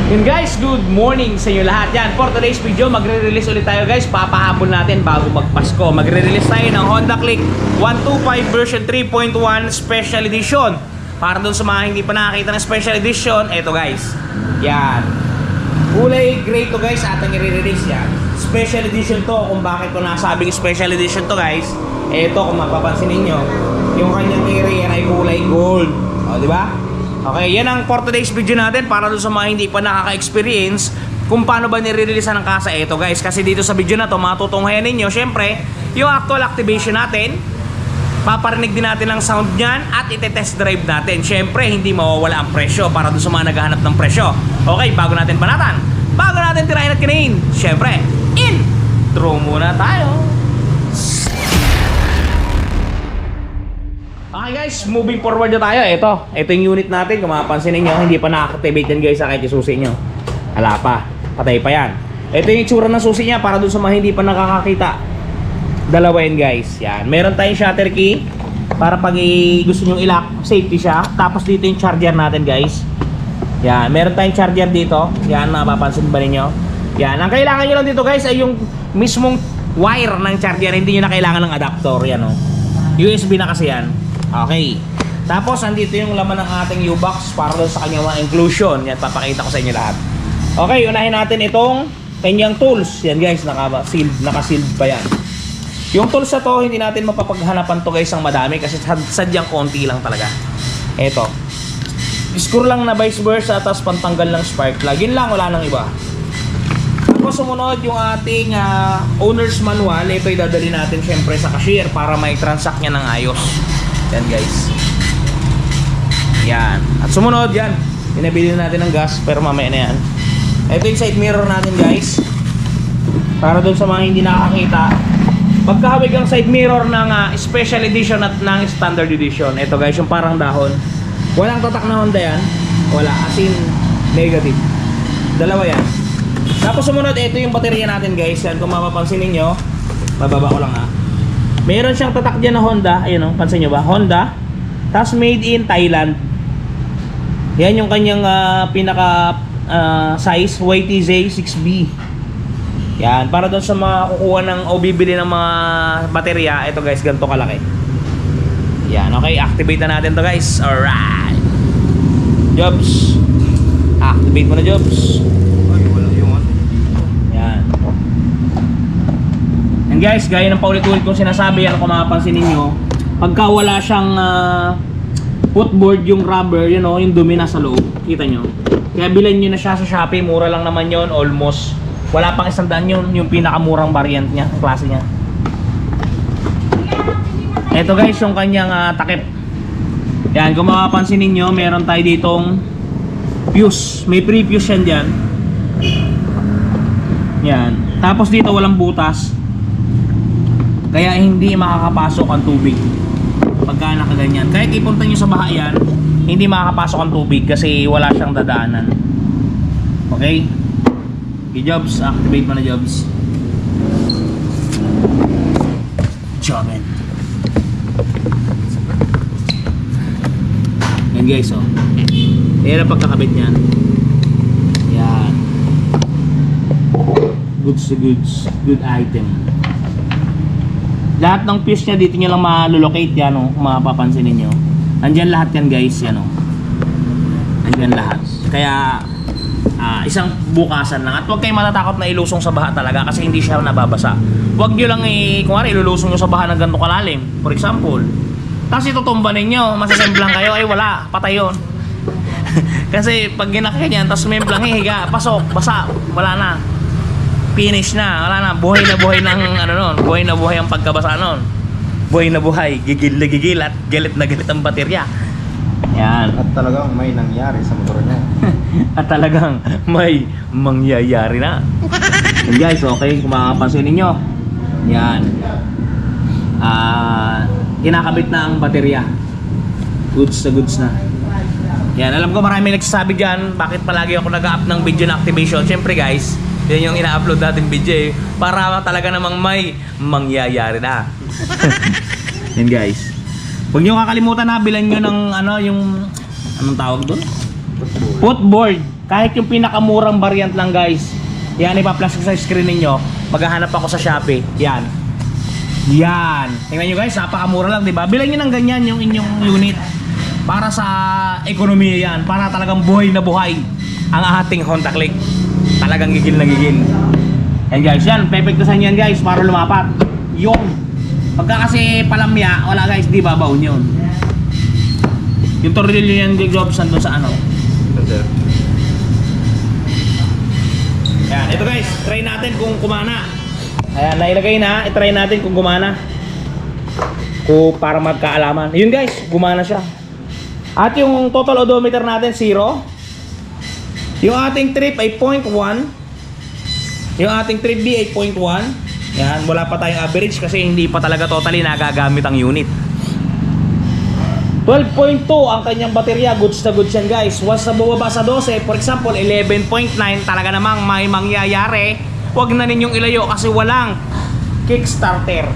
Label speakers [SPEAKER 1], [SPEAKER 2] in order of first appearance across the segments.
[SPEAKER 1] Yun guys, good morning sa inyo lahat. Yan, for today's video, magre-release ulit tayo guys. Papahabol natin bago magpasko. Magre-release tayo ng Honda Click 125 version 3.1 Special Edition. Para doon sa mga hindi pa nakakita ng Special Edition, eto guys. Yan. Kulay gray to guys, ating i-release yan. Special Edition to, kung bakit ko nasabing Special Edition to guys. Eto, kung mapapansin ninyo, yung kanyang area ay kulay gold. O, di ba? Okay, yan ang for today's video natin para doon sa mga hindi pa nakaka-experience kung paano ba nire-release ng kasa ito guys. Kasi dito sa video na to, matutunghayan ninyo syempre yung actual activation natin. Paparinig din natin ang sound niyan at ite-test drive natin. Syempre, hindi mawawala ang presyo para doon sa mga naghahanap ng presyo. Okay, bago natin banatan, bago natin tirahin at kinain, syempre, intro muna tayo. Okay guys, moving forward na tayo. Ito yung unit natin. Kung mapapansin ninyo, hindi pa nakaka-activate yan guys sa kahit yung susi nyo. Hala pa, patay pa yan. Ito yung itsura ng susi niya para dun sa mga hindi pa nakakakita. Dalawa yan guys. Yan. Meron tayong shutter key para pag gusto nyo i-lock, safety siya. Tapos dito yung charger natin guys. Yan. Meron tayong charger dito. Yan, mapapansin ba ninyo? Yan. Ang kailangan nyo lang dito guys ay yung mismong wire ng charger. Hindi nyo na kailangan ng adapter. Yan o. USB na kasi yan. Okay. Tapos andito yung laman ng ating U-box para doon sa kanyang mga inclusion. Yan, papakita ko sa inyo lahat. Okay, unahin natin itong kanyang tools. Yan guys, naka-sealed pa yan. Yung tools na to, hindi natin mapapaghanapan to guys ang madami kasi sadyang konti lang talaga. Ito. Screw lang na vice versa, tapos pantanggal ng spark plug. Yun lang, wala nang iba. Tapos sumunod yung ating owner's manual. Ito idadali natin syempre sa cashier para may transact niya ng ayos. Yan guys. Yan. At sumunod yan, pinabili natin ng gas pero mamaya na yan. Ito yung side mirror natin guys. Para doon sa mga hindi nakakita, pagkahawig ang side mirror ng special edition at ng standard edition. Ito guys, yung parang dahon. Walang tatak na Honda yan. Wala, as in negative. Dalawa yan. Tapos sumunod, ito yung baterya natin guys. Yan, kung mapapansin ninyo, bababa ko lang meron siyang tatak dyan na Honda. Ayun o, pansin nyo ba? Honda. Tapos made in Thailand. Yan yung kanyang pinaka size, YTZ 6B. Yan, para doon sa mga kukuha ng o bibili ng mga baterya. Ito guys, ganito kalaki. Yan, okay, activate na natin to guys. Alright. Jobs. Activate mo na Jobs. And guys, gaya ng paulit-ulit kong sinasabi, yan kung mapapansin ninyo, pagka wala siyang footboard, yung rubber, you know, yung dumi na sa loob, kita nyo. Kaya bilhin nyo na siya sa Shopee, mura lang naman yon, almost. Wala pang 100 yun, yung pinakamurang variant niya, klase niya. Ito guys, yung kanyang takip. Yan, kung mapapansin ninyo, meron tayo ditong fuse. May pre-fuse yan dyan. Yan. Tapos dito walang butas. Kaya hindi makakapasok ang tubig pagka nakaganyan. Kahit ipunta nyo sa baha yan, hindi makakapasok ang tubig kasi wala siyang dadaanan. Okay? Okay Jobs, activate mo na Jobs. Jobin. Yan guys oh. Yan ang pagkakabit nyan. Yan. Goods to goods. Good item. Lahat ng fuse niya dito nyo lang malulocate yan o, kung mapapansin ninyo. Andyan lahat yan guys, yan o. Andyan lahat. Kaya isang bukasan lang. At huwag kayong matatakot na ilusong sa baha talaga kasi hindi siya nababasa. Huwag nyo lang kung ano, ilulusong nyo sa baha ng ganito kalalim. For example. Tapos itutumba ninyo, masasemblang kayo, ay wala, patay yun. Kasi pag ginakya yan, tapos memblang higa, pasok, basa, wala na. Finish na, wala na, buhay na buhay ng ano nun, buhay na buhay ang pagkabasa nun. Buhay na buhay, gigil na gigil at galit na galit ang baterya. Yan.
[SPEAKER 2] At talagang may nangyari sa motor niya.
[SPEAKER 1] At talagang may mangyayari na. And guys, okay, kung makapansin ninyo, yan. Kinakabit na ang baterya. Goods na goods na. Yan, alam ko marami nagsasabi dyan, bakit palagi ako nag-up ng video na activation. Siyempre guys, yan yung ina-upload natin video para talaga namang may mangyayari na. Yan guys. Huwag nyo kakalimutan na bilan nyo ng ano, yung anong tawag doon? Footboard. Kahit yung pinakamurang variant lang guys. Yan, ipa-flash ko sa screen ninyo. Maghahanap ako sa Shopee. Yan. Yan. Tingnan nyo guys, napakamura lang, di ba? Bilang nyo ng ganyan yung inyong unit. Para sa ekonomiya yan. Para talagang buhay na buhay ang ating Honda Click. Talagang gigil na gigil. Yan guys, yan. Pepektusan yan guys para lumapat. Yung. Pagka kasi palamya, wala guys, di babaon yun. Yung tornilyo yan, di gloves nandun sa ano. Yan, ito guys, try natin kung kumana. Ayan, nailagay na, i-try natin kung gumana. Para magkaalaman. Yun guys, gumana siya. At yung total odometer natin, 0. Yung ating trip ay 0.1. Yung ating trip B ay 0.1. Yan, wala pa tayong average kasi hindi pa talaga totally nagagamit ang unit. 12.2 ang kanyang baterya, goods na goods yan guys. Once na bumaba sa 12, for example 11.9, talaga namang may mangyayari. Huwag na ninyong ilayo kasi walang kickstarter.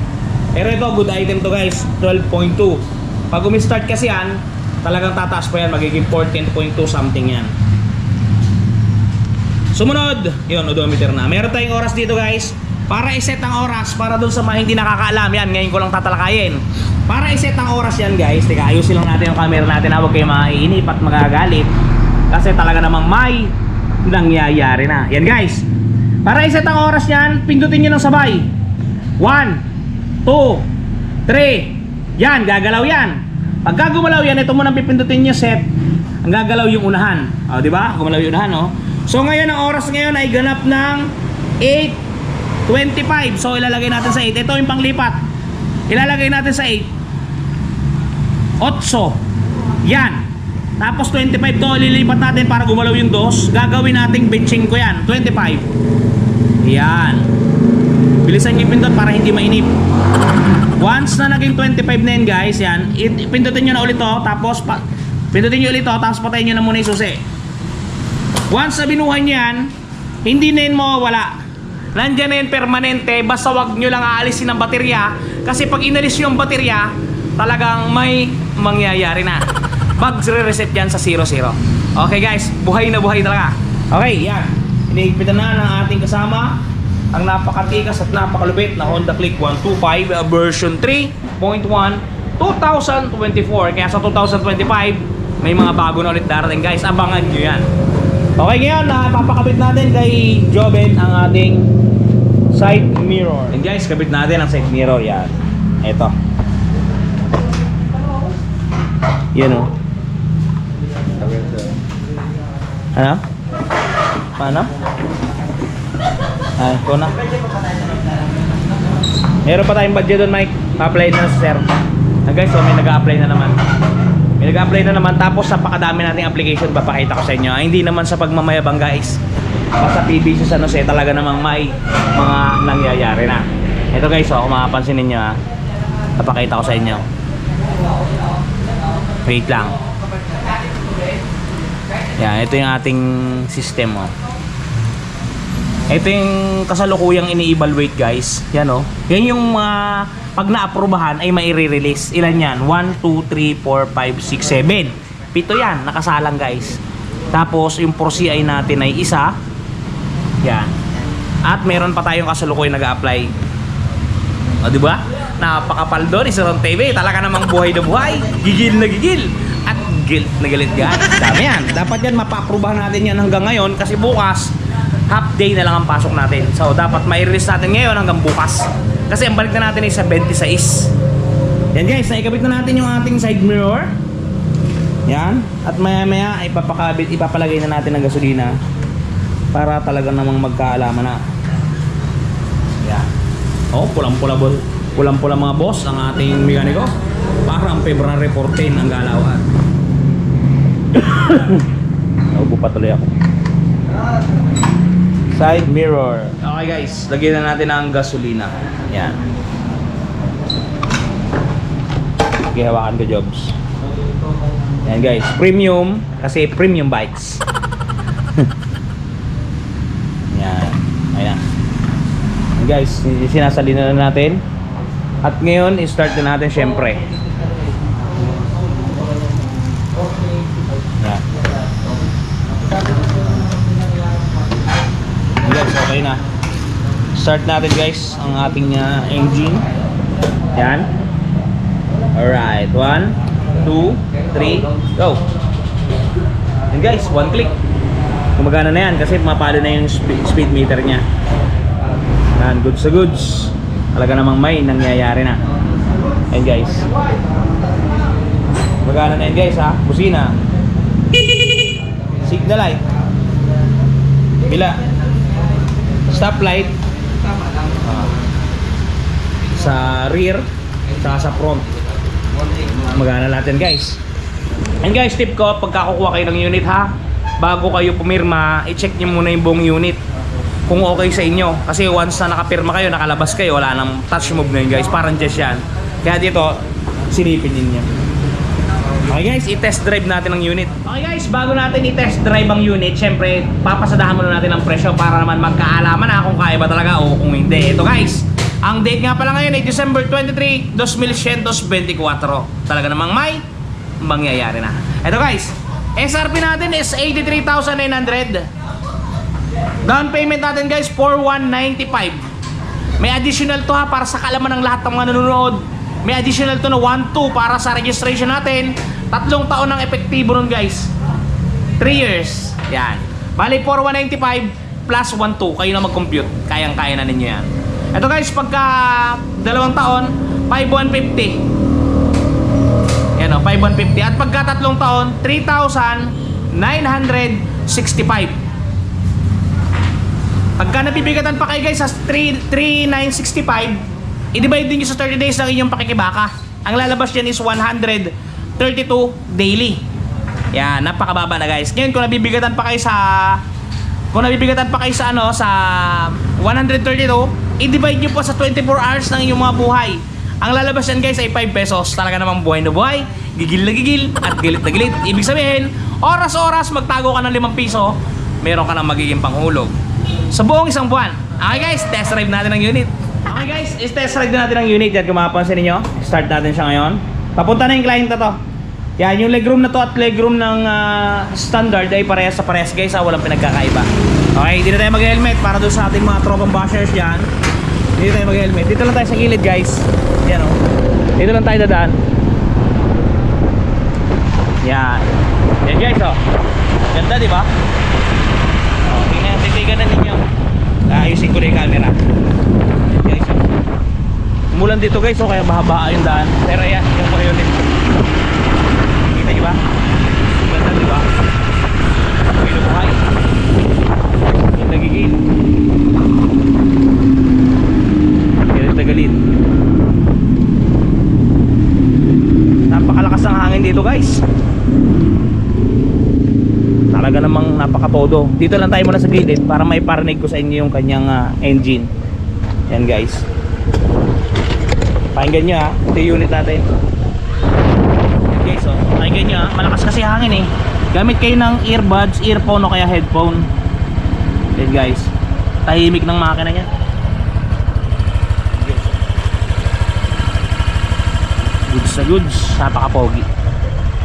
[SPEAKER 1] Pero ito, good item to guys, 12.2. Pag umi-start kasi yan, talagang tataas pa yan, magiging 14.2 something yan. Sumunod, yun, odometer na. Meron tayong oras dito guys. Para iset ang oras, para dun sa mga hindi nakakaalam, yan, ngayon ko lang tatalakayin. Para iset ang oras yan guys, teka, ayusin lang natin yung camera natin, huwag kayo maiinip at magagalit. Kasi talaga namang may nangyayari na. Yan guys, para iset ang oras yan, pindutin nyo ng sabay. 1, 2, 3, yan, gagalaw yan. Pagka gumalaw yan, ito muna pipindutin nyo set, ang gagalaw yung unahan. O, diba? Gumalaw yung unahan, o. So ngayon, ang oras ngayon ay ganap ng 8:25. So ilalagay natin sa 8. Ito yung panglipat. Ilalagay natin sa 8. 8. Yan. Tapos 25 to, ililipat natin para gumalaw yung 2. Gagawin nating 25 yan. 25. Yan. Bilisan nyo yung pindot para hindi mainip. Once na naging 25 na yan guys, yan. Pindutin nyo na ulit to. Tapos pindutin nyo ulit to. Tapos patayin nyo na muna yung susi. Once na binuhay nyo yan, hindi na yun mawawala. Nandiyan na yun permanente, basta wag nyo lang aalisin ang baterya. Kasi pag inalis nyo ang baterya, talagang may mangyayari na. Mag-reset yan sa 00. Okay guys, buhay na buhay talaga. Okay, yan. Inihigpitan na ng ating kasama ang napakatikas at napakalupit na Honda Click 125 version 3.1 2024. Kaya sa 2025, may mga bago na ulit darating guys. Abangan nyo yan. Okay, ngayon papakabit natin kay Joven ang ating side mirror. And guys, kabit natin ang side mirror. Yan. Ito. Yan o. Ano? Paano? Ay, ito na. Meron pa tayong budget doon, Mike. Pa-apply na sa sir. Guys, so may nag-a-apply na naman. May nag-apply na naman, tapos napakadami nating application papakita ko sa inyo. Hindi naman sa pagmamayabang guys. Basta PBC sa Jose, talaga namang may mga nangyayari na. Ito guys, kung makapansin ninyo ha, papakita ko sa inyo. Wait lang. Yan, ito yung ating system oh. Ito yung kasalukuyang ini-evaluate guys. Yan oh. Yan yung pag na-aprobahan ay mai-release. Ilan yan? 1, 2, 3, 4, 5, 6, 7. 7 yan, nakasalang guys. Tapos yung 4CI natin ay isa. Yan. At meron pa tayong kasalukuyang nag-a-apply. O diba? Napakapal doon, Isarong TV. Talaga namang buhay na buhay. Gigil na gigil. At guilt na galit guys. Dami yan. Dapat yan mapa-aprobahan natin yan hanggang ngayon. Kasi bukas, half day na lang ang pasok natin. So dapat mai-release natin ngayon hanggang bukas. Kasi ang balik na natin ay sa 26. Yan guys, naikabit na natin yung ating side mirror. Yan. At maya maya ipapalagay na natin ng gasolina. Para talagang namang magkaalaman na. Yan. Oh, pulang-pula mga boss ang ating mekaniko. Parang February 14 ang galawan. Naubo pa tuloy ako. Side mirror. Okay guys, lagyan na natin ang gasolina. Yan. Okay, hawakan ko Jobs. Yan guys, premium. Kasi premium bikes. Yan. Ayan. Yan guys, sinasalina na natin. At ngayon, i-start na natin syempre. Yan. Okay na. Start natin guys ang ating engine. Yan. Alright, 1, 2, 3, go. And guys, one click. Gumagana na yan kasi mapalo na yung speed meter niya. Yan, goods sa goods. Talaga namang may nangyayari na. And guys, gumagana na yan guys ha. Busina. Signal light. Bila. Stop light. Sa rear, sa front. Magana natin guys. And guys, tip ko, pagka kukuha kayo ng unit ha, bago kayo pumirma, i-check nyo muna yung buong unit kung okay sa inyo. Kasi once na nakapirma kayo, nakalabas kayo, wala nang touch move na yun guys. Parang just yan. Kaya dito, silipin ninyo. Okay guys, i-test drive natin ang unit. Okay guys, bago natin i-test drive ang unit, syempre, papasadahan muna natin ang presyo para naman magkaalaman na kung kaya ba talaga o kung hindi. Ito guys, ang date nga pala ngayon ay December 23, 2124. Talaga namang may mangyayari na. Ito guys, SRP natin is 83,900. Down payment natin guys, 4,195. May additional to ha, para sa kaalaman ng lahat ng mga nanonood. May additional to na 1,2 para sa registration natin. 3 taon ng epektibo nun guys. 3 years. Yan. Bali 4,195 plus 1,2. Kayo na mag-compute. Kayang-kaya na ninyo yan. Ito guys, pagka 2 taon, 5,150. Yan o, 5,150. At pagka 3 taon, 3,965. Pagka nabibigatan pa kayo guys sa 3,965, i-divide din nyo sa 30 days ng inyong pakikibaka. Ang lalabas dyan is 132 daily. Yan, napakababa na guys. Ngayon kung nabibigatan pa kayo sa ano, sa 132, i-divide nyo po sa 24 hours ng inyong mga buhay. Ang lalabas yan guys ay 5 pesos. Talaga namang buhay na buhay, gigil na gigil, at gilit na gilit. Ibig sabihin, oras-oras magtago ka ng 5 piso, meron ka ng magiging panghulog sa buong isang buwan. Okay guys, test drive natin ang unit. Okay guys, test drive natin ang unit. Yan, kung mapapansin ninyo, start natin siya ngayon. Papunta na yung client na to. Yan, yung legroom na to at legroom ng standard ay parehas sa parehas guys ha, walang pinagkakaiba. Okay, dito tayo mag-helmet para doon sa ating mga tropang bashers dyan. Dito tayo mag-helmet. Dito lang tayo sa gilid guys. Yan o. Dito lang tayo dadaan. Yan. Yan guys o. Ganda diba? Titigan na ninyo. Ayusin ko na yung camera. Guys, umulan dito guys, kaya mahaba yung daan. Pero yan, yung marionit. Kita nyo ba? Ganda diba? Pilo buhay. Yung nagigil. Galit na galit. Napakalakas ng hangin dito guys. Talaga namang napakatodo. Dito lang tayo muna sa gilid para may parinig ko sa inyo yung kanyang engine. Yan guys. Pakinggan nyo ha. Ito yung unit natin. Yan guys oh. Pakinggan nyo ha. Malakas kasi hangin eh. Gamit kayo ng earbuds, earphone o kaya headphone. Yan guys. Tahimik ng makina niya. Goods na goods. Napaka-pogi.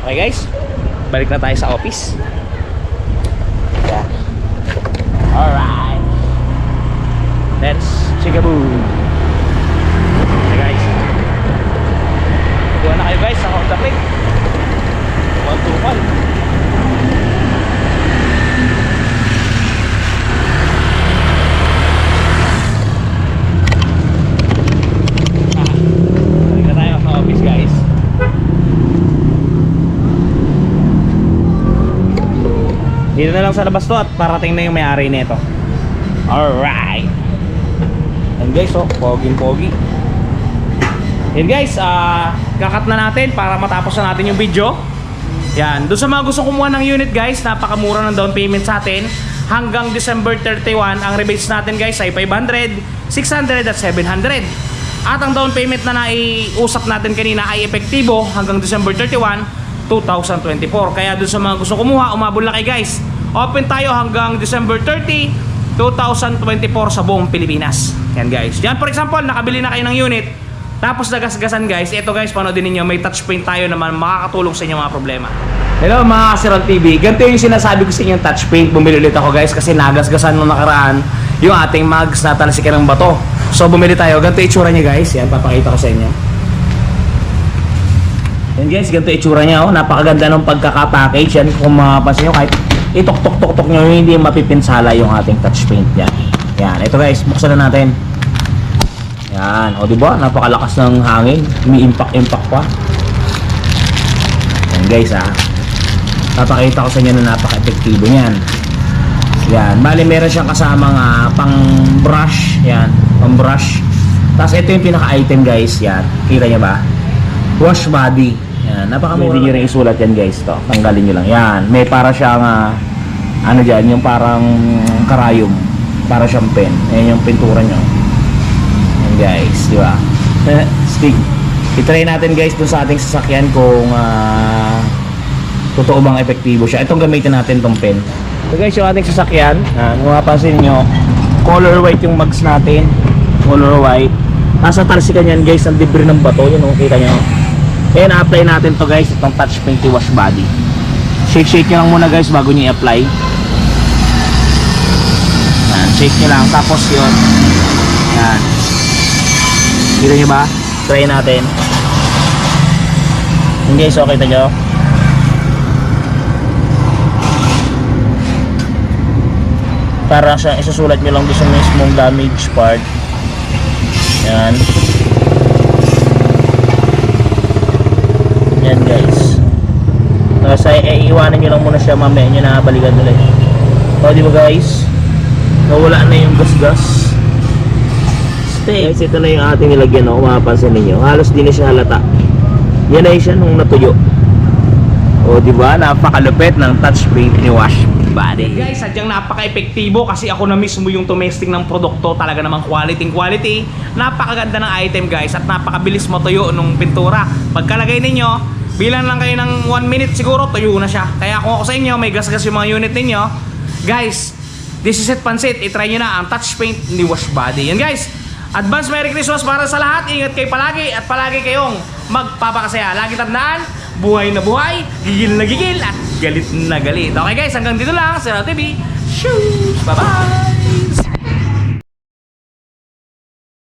[SPEAKER 1] Okay guys. Balik na tayo sa office. Alright. Let's chikaboo. Okay guys. Kuha na kayo guys sa Honda Click 125. Balik na tayo sa office guys. Dito na lang sa labas to at parating na yung may-ari nito. Alright. And guys, oh, poging-pogi. Yan guys, kakat na natin para matapos na natin yung video. Yan, doon sa mga gusto kumuha ng unit guys, napakamura ng down payment sa atin. Hanggang December 31, ang rebates natin guys ay 500, 600 at 700. At ang down payment na naiusap natin kanina ay epektibo hanggang December 31, 2024. Kaya dun sa mga gusto kumuha, umabol na kayo guys. Open tayo hanggang December 30, 2024 sa buong Pilipinas. Yan guys. Yan for example, nakabili na kayo ng unit. Tapos nagasgasan guys. Ito guys, panoodin ninyo. May touchscreen tayo naman makakatulong sa inyo mga problema. Hello mga Kasiron TV. Ganito yung sinasabi ko sa inyo touchscreen. Bumili ulit ako guys kasi nagasgasan nung nakaraan yung ating mugs na talasikan ng bato. So bumili tayo, ganito itsura niya guys. Yan, papakita ko sa inyo. Yan guys, ganito itsura niya. Oh. Napakaganda ng pagkaka-package. Yan, kung mapapansin nyo, kahit itok-tok-tok nyo, hindi mapipinsala yung ating touch paint yan. Yan, ito guys, buksan na natin. Yan, o diba? Napakalakas ng hangin. May impact pa. Yan guys ha. Papakita ko sa inyo na napaka-epektibo niyan. Yan, bali meron siyang kasamang pang brush. Yan, pang brush. Tapos ito yung pinaka-item guys. Yan, kita nyo ba? Wash body. Yan, napakamura. Pwede nyo rin isulat yan guys to. Tanggalin nyo lang. Yan, may para siyang ano dyan, yung parang karayom. Para siyang pen. Ayan yung pintura nyo. Yan guys, di ba? Stick. I-try natin guys dun sa ating sasakyan kung totoo bang epektibo siya. Itong gamitin natin tong pen. So guys, yung ating sasakyan, kung mapapansin nyo, color white yung mugs natin. Color white. Nasa talsikan yan guys, ang debris ng bato. Yun, kita nyo. Ayan, apply natin to guys, itong touch paint wash body. Shake nyo lang muna guys bago nyo i-apply. Yan, shake nyo lang. Tapos yun. Yan. Kita nyo ba? Try natin. Yan guys, okay kita nyo. Para siya, isusulat nyo lang doon sa mismong damage part. Yan. Yan guys. Tapos iiwanan nyo lang muna siya, mamaya nyo nakabalikan ulit. O diba guys? Nawala na yung gas-gas. Stay. Guys, ito na yung ating nilagyan, no? Mapapansin ninyo. Halos di na siya halata. Yan na siya nung natuyo. O diba? Napakalupit ng touch paint ni Wash Body. Guys, sadyang napaka-epektibo kasi ako na mismo yung tumesting ng produkto. Talaga namang quality. Napakaganda ng item guys at napakabilis matuyo nung pintura. Pagkalagay ninyo, bilang lang kayo ng 1 minute siguro, tuyo na siya. Kaya kung ako sa inyo, may gas-gas yung mga unit ninyo, guys, this is it pansit. I-try nyo na ang touch paint ni Wash Body. Yan guys, advance Merry Christmas para sa lahat. Ingat kayo palagi at palagi kayong magpapakasaya. Lagi tandaan, buhay na buhay, gigil na gigil at galit na galit. Okay guys, hanggang dito lang sa TV. Shoo! Bye-bye!